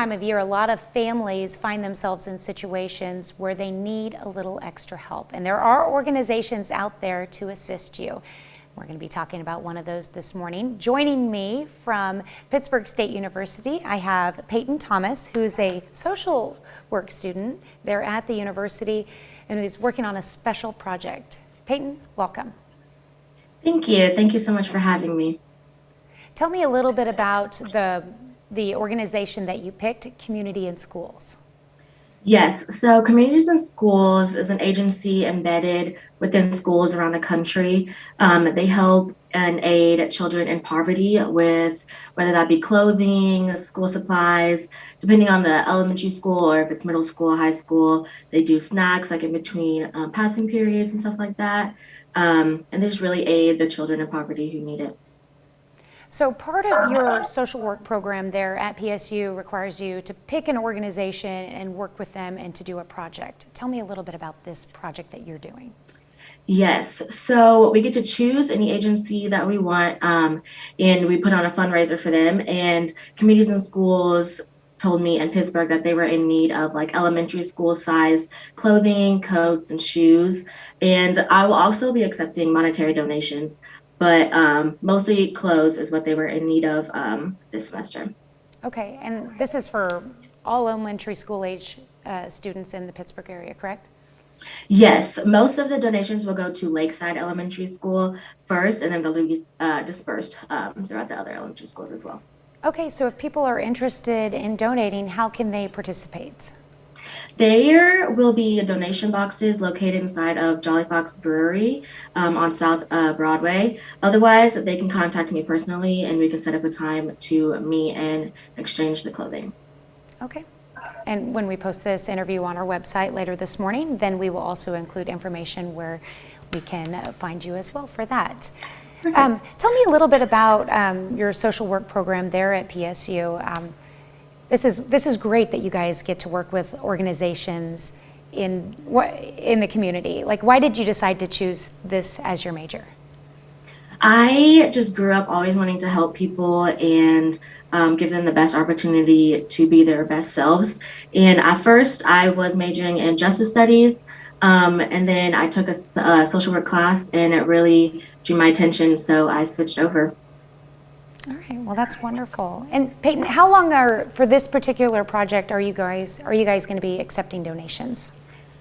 Time of year, a lot of families find themselves in situations where they need a little extra help, and there are organizations out there to assist you. We're going to be talking about one of those this morning. Joining me from Pittsburg State University, I have Peyton Thomas, who's a social work student there at the university and who's working on a special project. Peyton, welcome. Thank you. Thank you so much for having me. Tell me a little bit about the organization that you picked, Community in Schools. Yes, so Communities in Schools is an agency embedded within schools around the country. They help and aid children in poverty with whether that be clothing, school supplies, depending on the elementary school or if it's middle school, high school. They do snacks like in between passing periods and stuff like that. And they just really aid the children in poverty who need it. So part of your social work program there at PSU requires you to pick an organization and work with them and to do a project. Tell me a little bit about this project that you're doing. Yes, so we get to choose any agency that we want, and we put on a fundraiser for them. And Communities in Schools told me in Pittsburgh that they were in need of like elementary school size clothing, coats, and shoes. And I will also be accepting monetary donations, but mostly clothes is what they were in need of this semester. Okay, and this is for all elementary school age students in the Pittsburgh area, correct? Yes, most of the donations will go to Lakeside Elementary School first, and then they'll be dispersed throughout the other elementary schools as well. Okay, so if people are interested in donating, how can they participate? There will be donation boxes located inside of Jolly Fox Brewery on South Broadway. Otherwise, they can contact me personally, and we can set up a time to meet and exchange the clothing. Okay. And when we post this interview on our website later this morning, then we will also include information where we can find you as well for that. Tell me a little bit about your social work program there at PSU. This is great that you guys get to work with organizations in the community. Like, why did you decide to choose this as your major? I just grew up always wanting to help people and give them the best opportunity to be their best selves. And at first, I was majoring in justice studies, and then I took a social work class, and it really drew my attention, so I switched over. All right, well, that's wonderful. And Peyton, how long for this particular project are you guys going to be accepting donations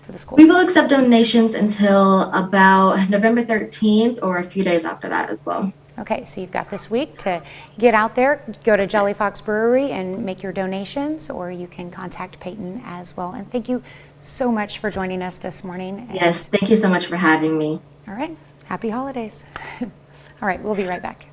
for the schools? We will accept donations until about November 13th or a few days after that as well. Okay, so you've got this week to get out there, go to Jolly Fox Brewery and make your donations, or you can contact Peyton as well. And thank you so much for joining us this morning. Yes, thank you so much for having me. All right, happy holidays. All right, we'll be right back.